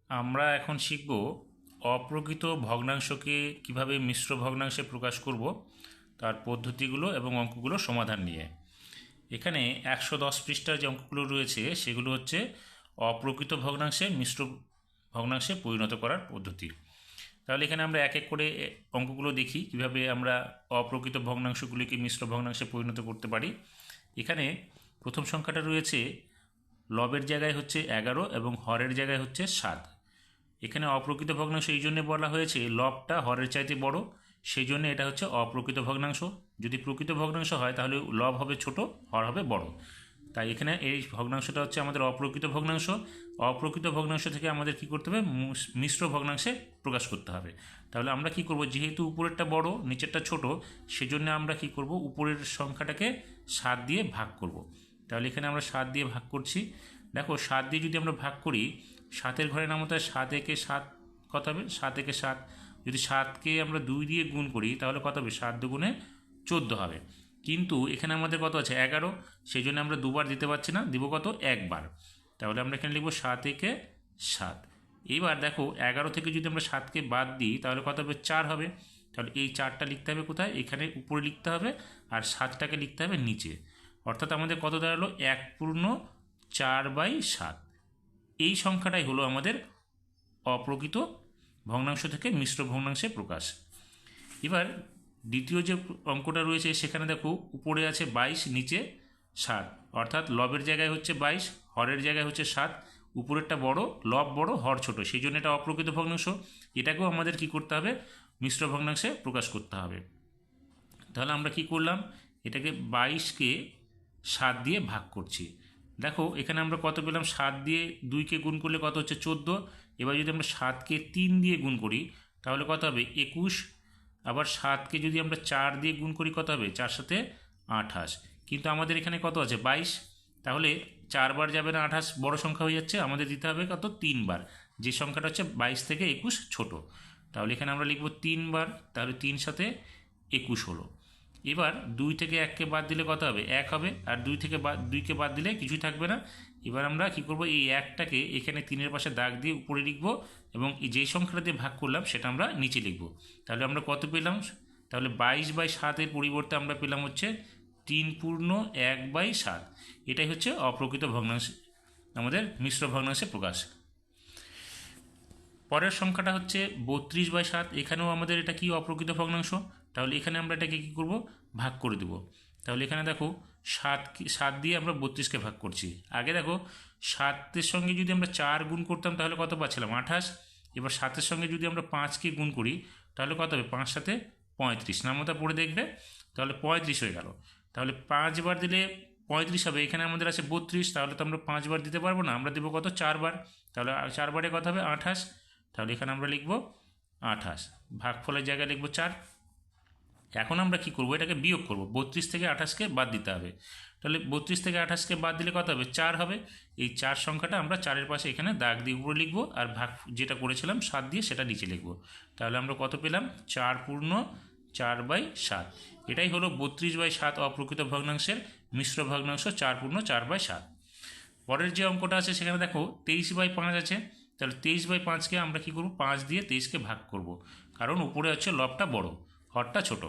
আমরা এখন শিখব অপ্রকৃত ভগ্নাংশকে কিভাবে মিশ্র ভগ্নাংশে প্রকাশ করব তার পদ্ধতিগুলো এবং অঙ্কগুলো সমাধান নিয়ে। এখানে 110 পৃষ্ঠার যে অঙ্কগুলো রয়েছে সেগুলো হচ্ছে অপ্রকৃত ভগ্নাংশে মিশ্র ভগ্নাংশে পরিণত করার পদ্ধতি। তাহলে এখানে আমরা এক এক করে অঙ্কগুলো দেখি কিভাবে আমরা অপ্রকৃত ভগ্নাংশগুলিকে মিশ্র ভগ্নাংশে পরিণত করতে পারি। এখানে প্রথম সংখ্যাটা রয়েছে লবের জায়গায় হচ্ছে 11 এবং হরের জায়গায় হচ্ছে 7। এখানে অপ্রকৃত ভগ্নাংশ এই জন্য বলা হয়েছে লবটা হরের চাইতে বড়, সেই জন্য এটা হচ্ছে অপ্রকৃত ভগ্নাংশ। যদি প্রকৃত ভগ্নাংশ হয় তাহলে লব হবে ছোট, হর হবে বড়। তাই এখানে এই ভগ্নাংশটা হচ্ছে আমাদের অপ্রকৃত ভগ্নাংশ। অপ্রকৃত ভগ্নাংশ থেকে আমাদের কি করতে হবে, মিশ্র ভগ্নাংশে প্রকাশ করতে হবে। তাহলে আমরা কি করব, যেহেতু উপরেরটা বড় নিচেরটা ছোট, সেজন্য আমরা কি করব, উপরের সংখ্যাটাকে 7 দিয়ে ভাগ করব। তাহলে এখানে আমরা 7 দিয়ে ভাগ করছি। দেখো 7 দিয়ে যদি আমরা ভাগ করি, 7-এর ঘরের নাম হতে 7 একে 7 কত হবে, 7 একে 7। যদি 7কে আমরা 2 দিয়ে গুণ করি তাহলে কত হবে, 7 দুগুণে 14 হবে। কিন্তু এখানে আমাদের কত আছে, 11, সেই জন্য আমরা দুবার দিতে পারছি না, দিব কত, একবার। তাহলে আমরা এখানে লিখব 7 একে 7। এইবার দেখো 11 থেকে যদি আমরা 7কে বাদ দিই তাহলে কত হবে, 4 হবে। তাহলে এই 4টা লিখতে হবে কোথায়, এখানে উপরে লিখতে হবে, আর 7টাকে লিখতে হবে নিচে। অর্থাৎ আমাদের কত দাঁড়ালো, 1/4/7। এই সংখ্যাটাই হলো আমাদের অপ্রকৃত ভগ্নাংশ থেকে মিশ্র ভগ্নাংশে প্রকাশ। এবার দ্বিতীয় যে অঙ্কটা রয়েছে সেখানে দেখো উপরে আছে 22, নিচে 7, অর্থাৎ লবের জায়গায় হচ্ছে 22, হরের জায়গায় হচ্ছে 7। উপরেরটা বড়, লব বড়, হর ছোট, সেই জন্য এটা অপ্রকৃত ভগ্নাংশ। এটাকেও আমাদের কি করতে হবে, মিশ্র ভগ্নাংশে প্রকাশ করতে হবে। তাহলে আমরা কি করলাম, এটাকে 22কে 7 দিয়ে ভাগ করছি। দেখো এখানে আমরা কত পেলাম, 7 দিয়ে 2কে গুণ করলে কত হচ্ছে, 14। এবার যদি আমরা 7কে 3 দিয়ে গুণ করি তাহলে কত হবে, 21। আবার 7কে যদি আমরা 4 দিয়ে গুণ করি কত হবে, 4 সাথে 28। কিন্তু আমাদের এখানে কত আছে, 22। তাহলে 4 বার যাবে না, 28 বড় সংখ্যা হয়ে যাচ্ছে, আমাদের দিতে হবে কত, 3 বার। যে সংখ্যাটা হচ্ছে 22 থেকে 21 ছোট। তাহলে এখানে আমরা লিখব 3 বার, তাহলে 3 সাথে 21 হলো। এবার 2 থেকে 1কে বাদ দিলে কত হবে, 1 হবে। আর 2কে বাদ দিলে কিছুই থাকবে না। এবার আমরা কি করব, এই 1টাকে এখানে 3-এর পাশে দাগ দিয়ে উপরে লিখব, এবং যেই সংখ্যাটা দিয়ে ভাগ করলাম সেটা আমরা নিচে লিখব। তাহলে আমরা কত পেলাম, তাহলে 22/7-এর পরিবর্তে আমরা পেলাম হচ্ছে 3/1/7। এটাই হচ্ছে অপ্রকৃত ভগ্নাংশ, আমাদের মিশ্র ভগ্নাংশে প্রকাশ। পরের সংখ্যাটা হচ্ছে 32/7। এখানেও আমাদের এটা কি, অপ্রকৃত ভগ্নাংশ। তাহলে এখানে আমরা এটাকে কী করব, ভাগ করে দেব। তাহলে এখানে দেখো 7 দিয়ে আমরা 32কে ভাগ করছি। আগে দেখো 7-এর সঙ্গে যদি আমরা 4 গুণ করতাম তাহলে কত পাচ্ছিলাম, 28। এবার 7-এর সঙ্গে যদি আমরা 5কে গুণ করি তাহলে কত হবে, 5 সাথে 35। নামতা পড়ে দেখবে, তাহলে 35 হয়ে গেল। তাহলে 5 বার দিলে 35 হবে। এখানে আমাদের আছে 32, তাহলে তো আমরা 5 বার দিতে পারবো না, আমরা দেবো কত, 4 বার। তাহলে 4 বারে কত হবে, 28। তাহলে এখানে আমরা লিখব 28, ভাগফলের জায়গায় লিখব 4। এখন আমরা কি করব, এটাকে বিয়োগ করব, 32 থেকে 28কে বাদ দিতে হবে। তাহলে 32 থেকে 28কে বাদ দিলে কত হবে, 4 হবে। এই 4 সংখ্যাটা আমরা 4-এর পাশে এখানে দাগ দিয়ে উপরে লিখব, আর ভাগ যেটা করেছিলাম 7 দিয়ে সেটা নিচে লিখব। তাহলে আমরা কত পেলাম, 4/4/7। এটাই হলো 32/7 অপ্রকৃত ভগ্নাংশের মিশ্র ভগ্নাংশ, 4/4/7। পরের যে অঙ্কটা আছে সেখানে দেখো 23/5 আছে। তাহলে 23/5কে আমরা কী করব, 5 দিয়ে 23কে ভাগ করব, কারণ উপরে হচ্ছে লবটা বড়, হরটা ছোট।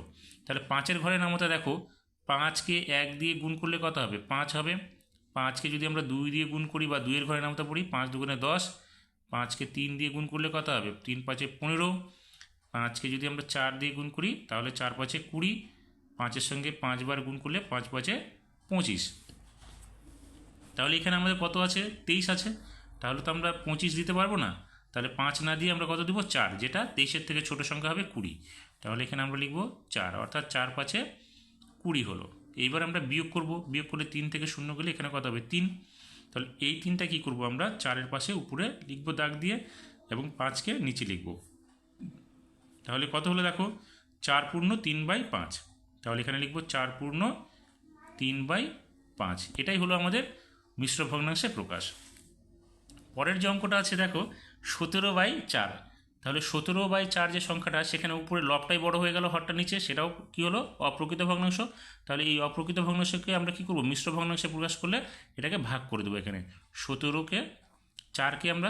তাহলে 5-এর ঘরের নামতা দেখো, 5কে 1 দিয়ে গুণ করলে কত হবে, 5 হবে। 5কে যদি আমরা 2 দিয়ে গুণ করি বা 2-এর ঘরের নামতা পড়ি, 5 দুগুণে 10। 5কে 3 দিয়ে গুণ করলে কত হবে, 3×5 = 15। 5কে যদি আমরা 4 দিয়ে গুণ করি তাহলে 4×5 = 20। 5-এর সঙ্গে 5 বার গুণ করলে 5×5 = 25। তাহলে এখানে আমাদের কত আছে, 23 আছে। তাহলে তো আমরা 25 দিতে পারবো না, তাহলে 5 না দিয়ে আমরা কত দেবো, 4, যেটা 23-এর থেকে ছোটো সংখ্যা হবে 20। তাহলে এখানে আমরা লিখব 4, অর্থাৎ 4×5 = 20 হলো। এইবার আমরা বিয়োগ করব, বিয়োগ করলে 3 থেকে 0 গেলে এখানে কত হবে, 3। তাহলে এই 3টা কী করব, আমরা 4-এর পাশে উপরে লিখব দাগ দিয়ে, এবং 5কে নিচে লিখব। তাহলে কত হলো দেখো, 4×3/5। তাহলে এখানে লিখব 4×3/5। এটাই হলো আমাদের মিশ্র ভগ্নাংশে প্রকাশ। পরের যে অঙ্কটা আছে দেখো 17/4। তাহলে 17/4 যে সংখ্যাটা, সেখানে উপরে লবটাই বড় হয়ে গেল, হরটা নিচে, সেটাও কি হলো, অপ্রকৃত ভগ্নাংশ। তাহলে এই অপ্রকৃত ভগ্নাংশকে আমরা কি করব, মিশ্র ভগ্নাংশে প্রকাশ করলে এটাকে ভাগ করে দেবো। এখানে 17কে 4কে আমরা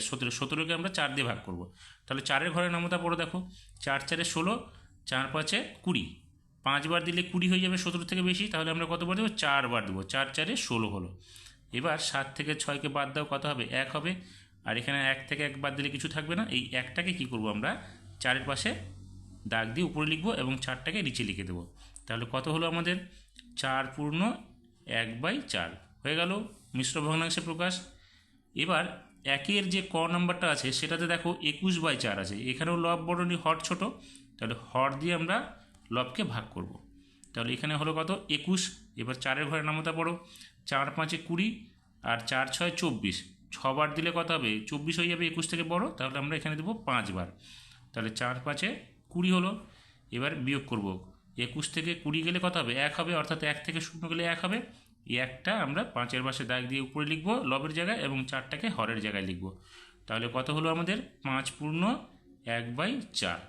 17কে আমরা 4 দিয়ে ভাগ করব। তাহলে 4-এর ঘরের নামতা পড়ো, দেখো 4 4-এ 16, 4 5-এ 20, 5 বার দিলে 20 হয়ে যাবে, 17 থেকে বেশি, তাহলে আমরা কতবার দেবো? 4 বার দেবো। 4 4-এ 16 হলো। এবার 7 থেকে 6কে বাদ দাও, কত হবে? 1 হবে। আর এখানে 1 থেকে 1 বাদ দিলে কিছু থাকবে না, এই 1টাকে কী করবো আমরা 4-এর পাশে দাগ দিয়ে উপরে লিখবো এবং 4টাকে নিচে লিখে দেবো। তাহলে কত হলো আমাদের? 4 পূর্ণ 1/4 হয়ে গেল মিশ্র ভগ্নাংশে প্রকাশ। এবার একের যে ক নাম্বারটা আছে সেটাতে দেখো 21/4 আছে, এখানেও লব বড় হর ছোট, তাহলে হর দিয়ে আমরা লবকে ভাগ করব। তাহলে এখানে হলো কত? 21। এবার 4-এর ঘরের নামতা পড়ো, 4 5-এ 20 আর 4 6 24, 6 বার দিলে কত হবে? 24 হয়ে যাবে, 21 থেকে বড়, তাহলে আমরা এখানে দেবো 5 বার। তাহলে 4 5-এ 20 হলো। এবার বিয়োগ করব, 21 থেকে 20 গেলে কত হবে? 1 হবে, অর্থাৎ 1 থেকে 0 গেলে 1 হবে। এই 1টা আমরা 5-এর পাশে দাগ দিয়ে উপরে লিখব লবের জায়গায় এবং 4টাকে হরের জায়গায় লিখব। তাহলে কত হলো আমাদের? 5 পূর্ণ 1/4।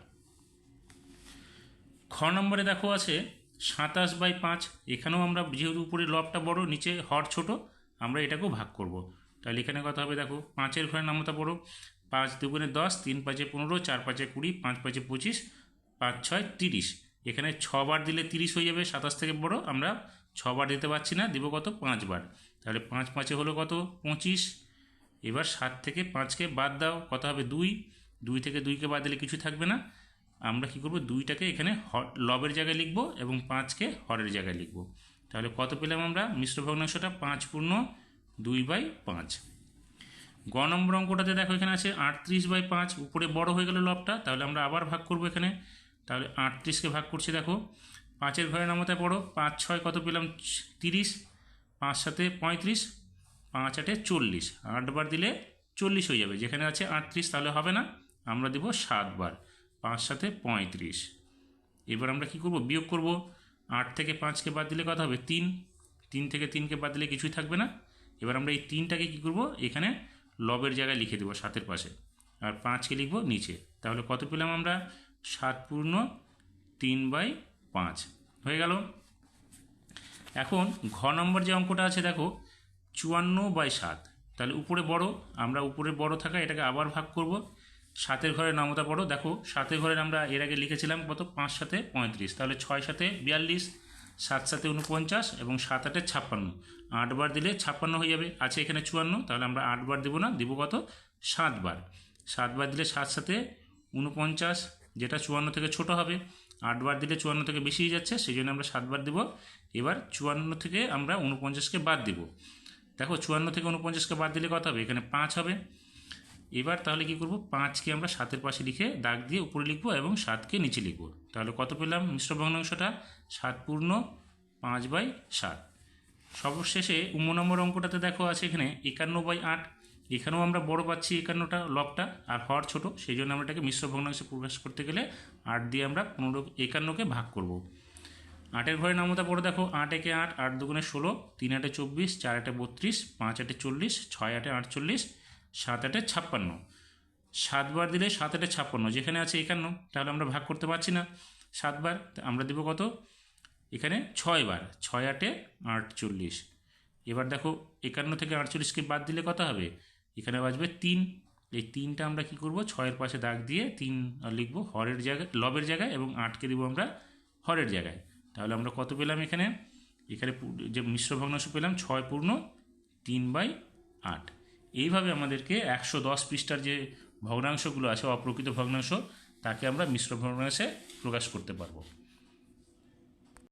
খ নম্বরে দেখো আছে 27/5, এখানেও আমরা যেহেতু উপরে লবটা বড় নিচে হর ছোট, আমরা এটাকেও ভাগ করব। তাহলে এখানে কত হবে? দেখো 5-এর ঘরের নামতা পড়ো, 5 2 10, 3 5-এ 15, 4 5-এ 20, 5 5-এ 25, 5 6 30, এখানে 6 বার দিলে 30 হয়ে যাবে, 27 থেকে বড়, আমরা 6 বার দিতে পারছি না, দিব কত? 5 বার। তাহলে 5 5-এ হলো কত? 25। এবার 7 থেকে 5কে বাদ দাও, কত হবে? 2। 2 থেকে 2কে বাদ দিলে কিছু থাকবে না, আমরা কি করব? 2টাকে এখানে লবের জায়গায় লিখব এবং 5কে হরের জায়গায় লিখব। তাহলে কত পেলাম আমরা? মিশ্র ভগ্নাংশটা 5 পূর্ণ 2/5। গ নম্বর অঙ্কটাতে দেখো এখানে আছে 38/5, উপরে বড় হয়ে গেল লবটা, তাহলে আমরা আবার ভাগ করব এখানে। তাহলে 38কে ভাগ করছি, দেখো 5-এর ঘরের নামতায় পড়ো, 5 6 কত পেলাম? 30, 5 7-এ 35, 5 8-এ 40, 8 বার দিলে 40 হয়ে যাবে, যেখানে আছে 38 তাহলে হবে না, আমরা দেব 7 বার, 5 7-এ 35। এবার আমরা কি করব? বিয়োগ করব, 8 থেকে 5কে বাদ দিলে কত হবে? 3, 3 থেকে 3কে বাদ দিলে কিছুই থাকবে না। এবার আমরা এই 3টাকে কী করব? এখানে লবের জায়গায় লিখে দেবো 7-এর পাশে, আর 5কে লিখব নিচে। তাহলে কত পেলাম আমরা? 7 পূর্ণ 3/5 হয়ে গেল। এখন ঘ নম্বর যে অঙ্কটা আছে দেখো 54/7, তাহলে উপরে বড়, আমরা উপরে বড় থাকা এটাকে আবার ভাগ করব। 7-এর ঘরের নামতা পড়ো, দেখো 7-এর ঘরের আমরা এর আগে লিখেছিলাম কত? 5 7-এ 35, তাহলে 6 7-এ 42, 7 7-এ 49 এবং 7 8-এ 56, 8 বার দিলে 56 হয়ে যাবে, আছে এখানে 54, তাহলে আমরা 8 বার দেবো না, দিব কত? 7 বার। 7 বার দিলে 7 7-এ 49, যেটা 54 থেকে ছোট হবে, 8 বার দিলে 54 থেকে বেশি হয়ে যাচ্ছে, সেই জন্য আমরা 7 বার দেবো। এবার 54 থেকে আমরা 49কে বাদ দেব, দেখো 54 থেকে 49কে বাদ দিলে কত হবে? এখানে 5 হবে। এবার তাহলে কি করব? 5কে আমরা 7-এর পাশে লিখে দাগ দিয়ে উপরে লিখব এবং 7কে নিচে লিখব। তাহলে কত পেলাম মিশ্র ভগ্নাংশটা? 7 পূর্ণ 5/7। সর্বশেষে নম্বর অঙ্কটাতে দেখো আছে এখানে 51/8, এখানেও আমরা বড় পাচ্ছি 51টা লবটা, আর হর ছোট, সেই জন্য আমরা এটাকে মিশ্র ভগ্নাংশে প্রকাশ করতে গেলে 8 দিয়ে আমরা 51কে ভাগ করব। 8-এর ঘরের নামতা পড়ে দেখো, 8 1-এ 8, 8 2-গুণে 16, 3 8-এ 24, 4 8-এ 32, 5 8-এ 40, 6 8-এ 48, 7 8-এ 56, 7 বার দিলে 7 8-এ 56, যেখানে আছে 51, তাহলে আমরা ভাগ করতে পারছি না 7 বার, আমরা দেবো কত? এখানে 6 বার, 6 8-এ 48। এবার দেখো 51 থেকে 48কে বাদ দিলে কত হবে? এখানে বাজবে 3, এই 3টা আমরা কি করব? 6-এর পাশে দাগ দিয়ে 3 লিখব হরের জায়গায়, লবের জায়গায়, এবং 8কে দেবো আমরা হরের জায়গায়। তাহলে আমরা কত পেলাম? এখানে যে মিশ্র ভগ্নাংশ পেলাম 6 পূর্ণ 3/8। এইভাবে আমাদেরকে 110 পৃষ্ঠার যে ভগ্নাংশগুলো আছে অপ্রকৃত ভগ্নাংশ, তাকে আমরা মিশ্র ভগ্নাংশে প্রকাশ করতে পারবো।